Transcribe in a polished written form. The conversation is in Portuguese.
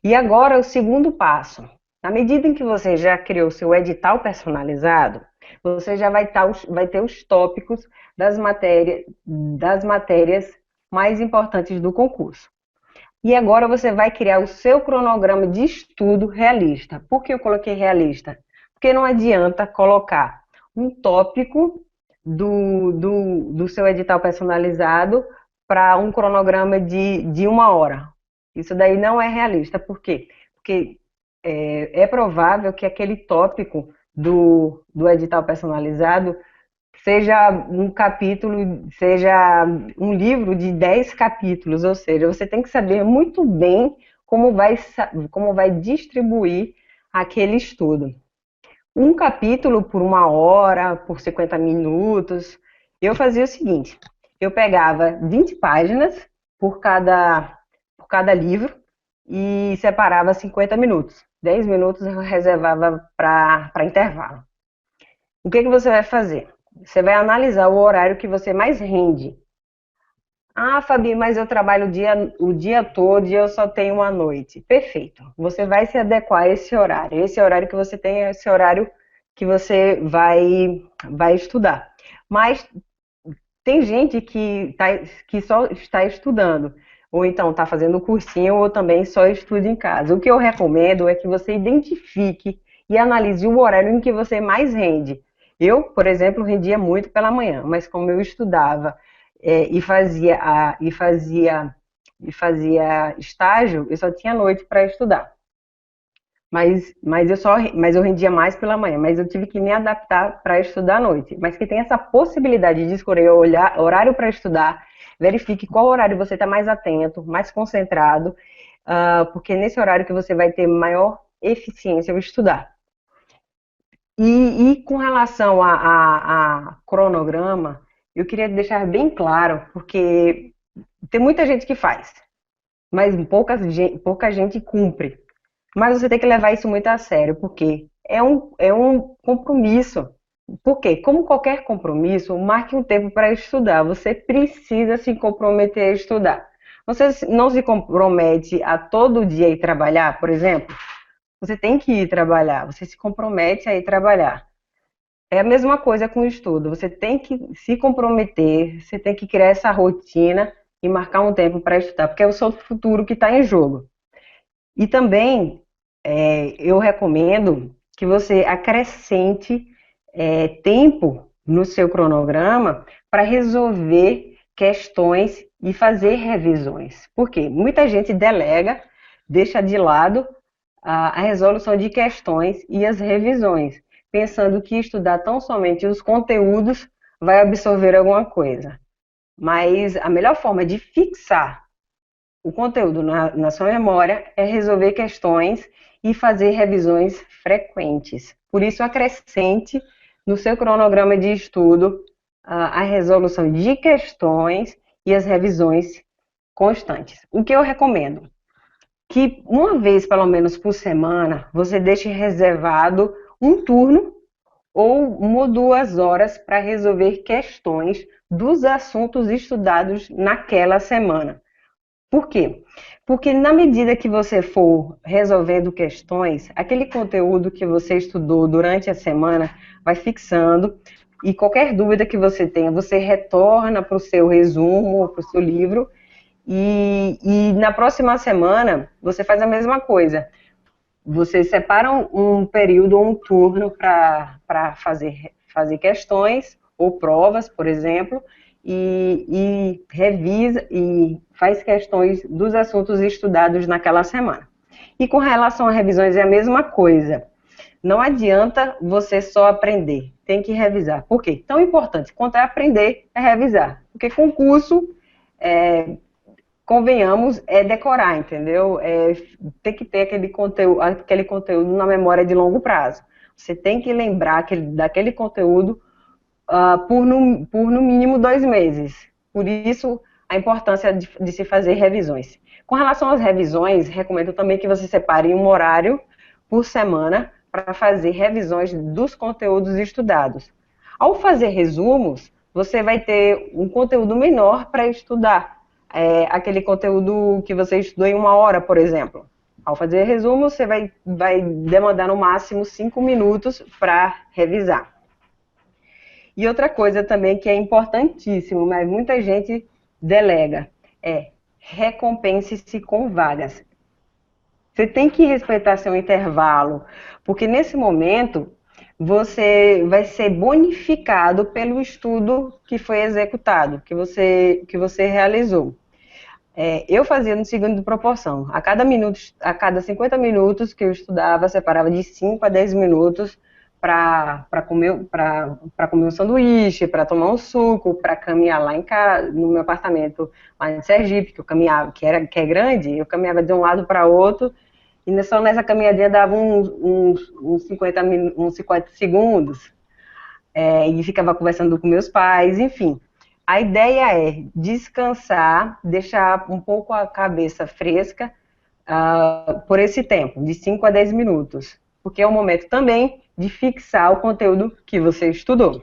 E agora o segundo passo. Na medida em que você já criou seu edital personalizado, você já vai ter os tópicos das matérias mais importantes do concurso. E agora você vai criar o seu cronograma de estudo realista. Por que eu coloquei realista? Porque não adianta colocar um tópico do seu edital personalizado para um cronograma de 1 hora. Isso daí não é realista. Por quê? Porque é provável que aquele tópico do edital personalizado seja um capítulo, seja um livro de 10 capítulos, ou seja, você tem que saber muito bem como vai distribuir aquele estudo. Um capítulo por 1 hora, por 50 minutos. Eu fazia o seguinte, eu pegava 20 páginas por cada livro e separava 50 minutos. 10 minutos eu reservava para intervalo. O que você vai fazer? Você vai analisar o horário que você mais rende. Ah, Fabi, mas eu trabalho o dia todo e eu só tenho uma noite. Perfeito. Você vai se adequar a esse horário. Esse horário que você tem é esse horário que você vai estudar. Mas tem gente que só está estudando, ou então está fazendo cursinho, ou também só estuda em casa. O que eu recomendo é que você identifique e analise o horário em que você mais rende. Eu, por exemplo, rendia muito pela manhã, mas como eu estudava e fazia estágio, eu só tinha noite para estudar. Mas eu rendia mais pela manhã, mas eu tive que me adaptar para estudar à noite. Mas que tem essa possibilidade de escolher horário para estudar, verifique qual horário você está mais atento, mais concentrado, porque é nesse horário que você vai ter maior eficiência ao estudar. E com relação a cronograma, eu queria deixar bem claro, porque tem muita gente que faz, mas pouca gente cumpre. Mas você tem que levar isso muito a sério, porque é um compromisso. Porque, como qualquer compromisso, marque um tempo para estudar. Você precisa se comprometer a estudar. Você não se compromete a todo dia ir trabalhar, por exemplo? Você tem que ir trabalhar, você se compromete a ir trabalhar. É a mesma coisa com o estudo. Você tem que se comprometer, você tem que criar essa rotina e marcar um tempo para estudar, porque é o seu futuro que está em jogo. E também eu recomendo que você acrescente tempo no seu cronograma para resolver questões e fazer revisões. Por quê? Muita gente delega, deixa de lado a resolução de questões e as revisões, pensando que estudar tão somente os conteúdos vai absorver alguma coisa. Mas a melhor forma de fixar o conteúdo na sua memória é resolver questões e fazer revisões frequentes. Por isso, acrescente no seu cronograma de estudo a resolução de questões e as revisões constantes. O que eu recomendo? Que uma vez, pelo menos por semana, você deixe reservado um turno ou 1 ou 2 horas para resolver questões dos assuntos estudados naquela semana. Por quê? Porque na medida que você for resolvendo questões, aquele conteúdo que você estudou durante a semana vai fixando e qualquer dúvida que você tenha, você retorna para o seu resumo, para o seu livro e na próxima semana você faz a mesma coisa. Você separa um período ou um turno para fazer questões ou provas, por exemplo, e revisa e faz questões dos assuntos estudados naquela semana. E com relação a revisões é a mesma coisa. Não adianta você só aprender, tem que revisar. Por quê? Tão importante quanto é aprender é revisar. Porque concurso, convenhamos, é decorar, entendeu? Tem que ter aquele conteúdo na memória de longo prazo. Você tem que lembrar daquele conteúdo por no mínimo 2 meses. Por isso, a importância de se fazer revisões. Com relação às revisões, recomendo também que você separe um horário por semana para fazer revisões dos conteúdos estudados. Ao fazer resumos, você vai ter um conteúdo menor para estudar. Aquele conteúdo que você estudou em 1 hora, por exemplo. Ao fazer resumo, você vai demandar no máximo 5 minutos para revisar. E outra coisa também que é importantíssimo, mas muita gente delega, é recompense-se com vagas. Você tem que respeitar seu intervalo, porque nesse momento você vai ser bonificado pelo estudo que foi executado, que você realizou. Eu fazia no segundo proporção. A cada 50 minutos que eu estudava, separava de 5 a 10 minutos para comer um sanduíche, para tomar um suco, para caminhar lá em casa, no meu apartamento lá em Sergipe, que eu caminhava, que é grande, eu caminhava de um lado para outro, e só nessa caminhadinha dava uns 50 segundos, e ficava conversando com meus pais, enfim. A ideia é descansar, deixar um pouco a cabeça fresca por esse tempo, de 5 a 10 minutos, porque é o momento também de fixar o conteúdo que você estudou.